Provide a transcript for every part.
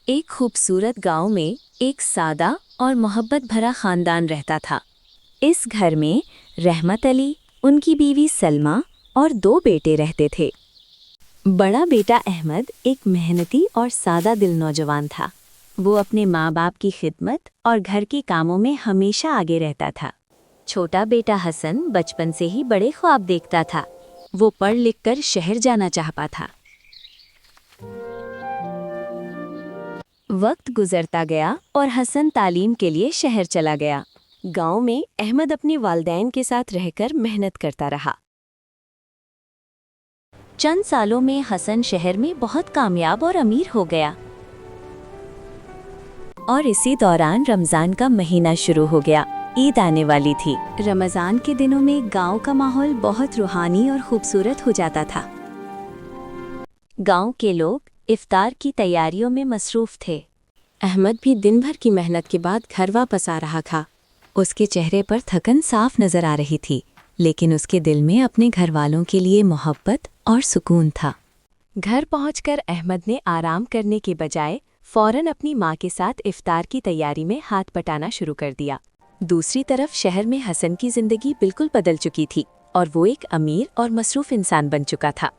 एक खूबसूरत गांव में एक सादा और मोहब्बत भरा खानदान रहता था। इस घर में रहमत अली, उनकी बीवी सलमा और 2 बेटे रहते थे। बड़ा बेटा अहमद एक मेहनती और सादा दिल नौजवान था। वो अपने माँ बाप की खिदमत और घर के कामों में हमेशा आगे रहता था। छोटा बेटा हसन बचपन से ही बड़े ख्वाब देखता था। वो पढ़ लिख कर शहर जाना चाहता था। वक्त गुजरता गया और हसन तालीम के लिए शहर चला गया। गांव में अहमद अपने वालिदैन के साथ रहकर मेहनत करता रहा। चंद सालों में हसन शहर में बहुत कामयाब और अमीर हो गया। और इसी दौरान रमज़ान का महीना शुरू हो गया। ईद आने वाली थी। रमज़ान के दिनों में गांव का माहौल बहुत रूहानी और खूबसूरत हो जाता था। गांव के लोग इफ्तार की तैयारियों में मसरूफ थे। अहमद भी दिन भर की मेहनत के बाद घर वापस आ रहा था। उसके चेहरे पर थकन साफ नजर आ रही थी, लेकिन उसके दिल में अपने घर वालों के लिए मोहब्बत और सुकून था। घर पहुंचकर अहमद ने आराम करने के बजाय फौरन अपनी माँ के साथ इफ्तार की तैयारी में हाथ बटाना शुरू कर दिया। दूसरी तरफ शहर में हसन की जिंदगी बिल्कुल बदल चुकी थी और वो एक अमीर और मसरूफ इंसान बन चुका था।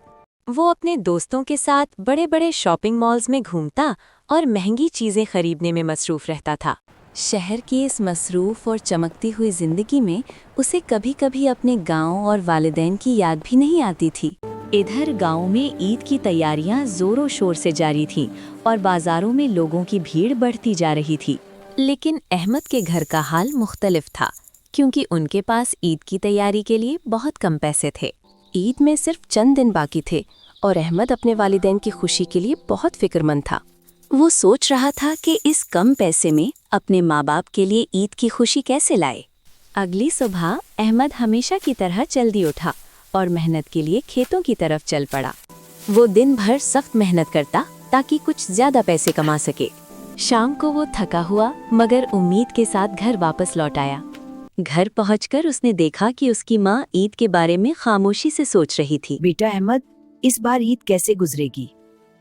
वो अपने दोस्तों के साथ बड़े बड़े शॉपिंग मॉल्स में घूमता और महंगी चीज़ें खरीदने में मसरूफ रहता था। शहर की इस मसरूफ और चमकती हुई जिंदगी में उसे कभी कभी अपने गांव और वालिदैन की याद भी नहीं आती थी। इधर गांव में ईद की तैयारियां जोरों शोर से जारी थीं और बाजारों में लोगों की भीड़ बढ़ती जा रही थी। लेकिन अहमद के घर का हाल मुख्तलिफ था, क्योंकि उनके पास ईद की तैयारी के लिए बहुत कम पैसे थे। ईद में सिर्फ चंद दिन बाकी थे और अहमद अपने वालिदैन की खुशी के लिए बहुत फिक्रमंद था। वो सोच रहा था कि इस कम पैसे में अपने माँ बाप के लिए ईद की खुशी कैसे लाए। अगली सुबह अहमद हमेशा की तरह जल्दी उठा और मेहनत के लिए खेतों की तरफ चल पड़ा। वो दिन भर सख्त मेहनत करता ताकि कुछ ज्यादा पैसे कमा सके। शाम को वो थका हुआ मगर उम्मीद के साथ घर वापस लौट आया। घर पहुंचकर उसने देखा कि उसकी माँ ईद के बारे में खामोशी से सोच रही थी। बेटा अहमद, इस बार ईद कैसे गुजरेगी?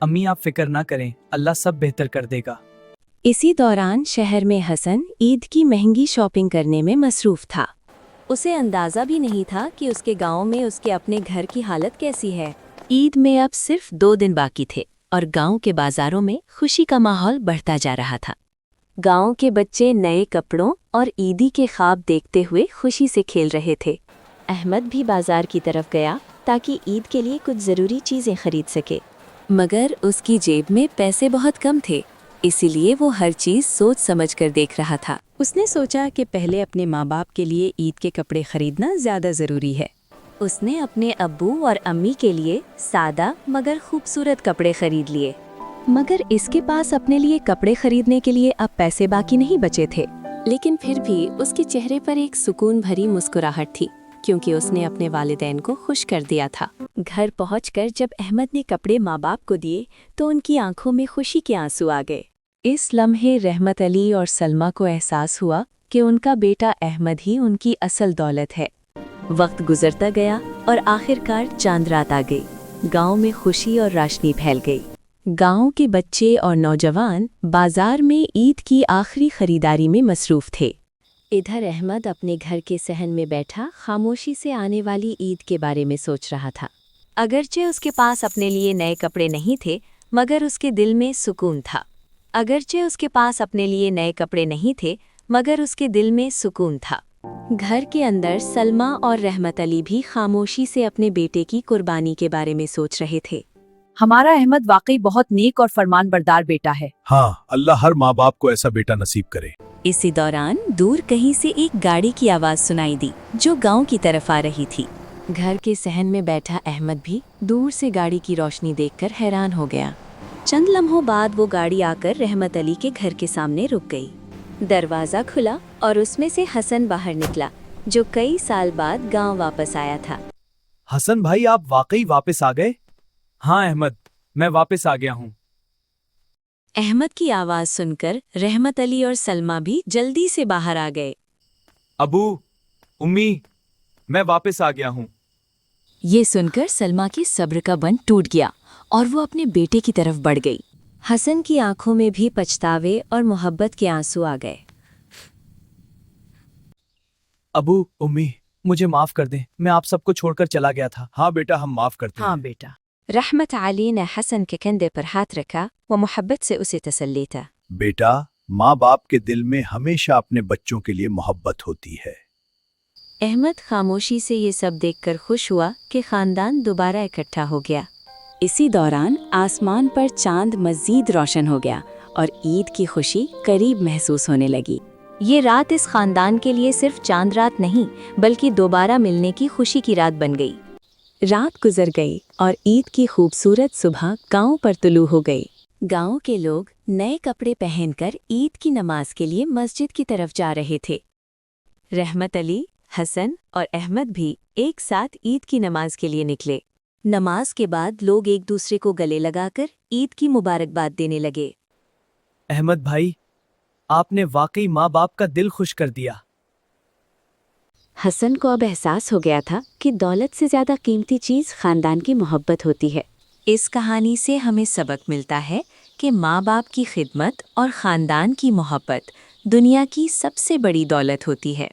अम्मी आप फिक्र ना करें, अल्लाह सब बेहतर कर देगा। इसी दौरान शहर में हसन ईद की महंगी शॉपिंग करने में मसरूफ था। उसे अंदाजा भी नहीं था कि उसके गांव में उसके अपने घर की हालत कैसी है। ईद में अब सिर्फ 2 दिन बाकी थे और गांव के बाजारों में खुशी का माहौल बढ़ता जा रहा था। गांव के बच्चे नए कपड़ों और ईदी के ख्वाब देखते हुए खुशी से खेल रहे थे। अहमद भी बाजार की तरफ गया ताकि ईद के लिए कुछ ज़रूरी चीज़ें खरीद सके, मगर उसकी जेब में पैसे बहुत कम थे, इसीलिए वो हर चीज़ सोच समझ कर देख रहा था। उसने सोचा कि पहले अपने माँ बाप के लिए ईद के कपड़े खरीदना ज़्यादा ज़रूरी है। उसने अपने अब्बू और अम्मी के लिए सादा मगर खूबसूरत कपड़े खरीद लिए, मगर इसके पास अपने लिए कपड़े खरीदने के लिए अब पैसे बाकी नहीं बचे थे। लेकिन फिर भी उसके चेहरे पर एक सुकून भरी मुस्कुराहट थी, क्योंकि उसने अपने वालिदैन को खुश कर दिया था। घर पहुंचकर जब अहमद ने कपड़े माँ बाप को दिए तो उनकी आंखों में खुशी के आंसू आ गए। इस लम्हे रहमत अली और सलमा को एहसास हुआ कि उनका बेटा अहमद ही उनकी असल दौलत है। वक्त गुजरता गया और आखिरकार चांद रात आ गई। गांव में खुशी और रोशनी फैल गई। गांव के बच्चे और नौजवान बाजार में ईद की आखिरी खरीदारी में मसरूफ थे। इधर अहमद अपने घर के सहन में बैठा खामोशी से आने वाली ईद के बारे में सोच रहा था। अगरचे उसके पास अपने लिए नए कपड़े नहीं थे, मगर उसके दिल में सुकून था। अगरचे उसके पास अपने लिए नए कपड़े नहीं थे, मगर उसके दिल में सुकून था। घर के अंदर सलमा और रहमत अली भी खामोशी से अपने बेटे की कुर्बानी के बारे में सोच रहे थे। हमारा अहमद वाकई बहुत नेक और फरमानबरदार बेटा है। हाँ, अल्लाह हर माँ बाप को ऐसा बेटा नसीब करे। इसी दौरान दूर कहीं से एक गाड़ी की आवाज सुनाई दी, जो गांव की तरफ आ रही थी। घर के सहन में बैठा अहमद भी दूर से गाड़ी की रोशनी देखकर हैरान हो गया। चंद लम्हों बाद वो गाड़ी आकर रहमत अली के घर के सामने रुक गई। दरवाज़ा खुला और उसमें से हसन बाहर निकला, जो कई साल बाद गांव वापस आया था। हसन भाई, आप वाकई वापस आ गए? हाँ अहमद, मैं वापस आ गया हूँ। अहमद की आवाज़ सुनकर रहमत अली और सलमा भी जल्दी से बाहर आ गए। अबू, उम्मी, मैं वापस आ गया हूँ। ये सुनकर सलमा की सब्र का बंध टूट गया और वो अपने बेटे की तरफ बढ़ गई। हसन की आंखों में भी पछतावे और मोहब्बत के आंसू आ गए। अबू, उम्मी, मुझे माफ कर दें, मैं आप सबको छोड़कर चला गया था। हाँ बेटा, हम माफ करते हैं। हाँ बेटा। रहमत अली ने हसन के कंधे पर हाथ रखा व मोहब्बत से उसे तसल्ली था। बेटा, माँ बाप के दिल में हमेशा अपने बच्चों के लिए मोहब्बत होती है। अहमद खामोशी से ये सब देखकर खुश हुआ कि खानदान दोबारा इकट्ठा हो गया। इसी दौरान आसमान पर चांद मज़ीद रोशन हो गया और ईद की खुशी करीब महसूस होने लगी। ये रात इस खानदान के लिए सिर्फ चांद रात नहीं, बल्कि दोबारा मिलने की खुशी की रात बन गई। रात गुजर गई और ईद की खूबसूरत सुबह गांव पर तुलू हो गई। गांव के लोग नए कपड़े पहनकर ईद की नमाज के लिए मस्जिद की तरफ जा रहे थे। रहमत अली, हसन और अहमद भी एक साथ ईद की नमाज के लिए निकले। नमाज के बाद लोग एक दूसरे को गले लगाकर ईद की मुबारकबाद देने लगे। अहमद भाई, आपने वाकई माँ बाप का दिल खुश कर दिया। हसन को अब एहसास हो गया था कि दौलत से ज़्यादा कीमती चीज़ खानदान की मोहब्बत होती है। इस कहानी से हमें सबक मिलता है कि माँ बाप की खिदमत और ख़ानदान की मोहब्बत दुनिया की सबसे बड़ी दौलत होती है।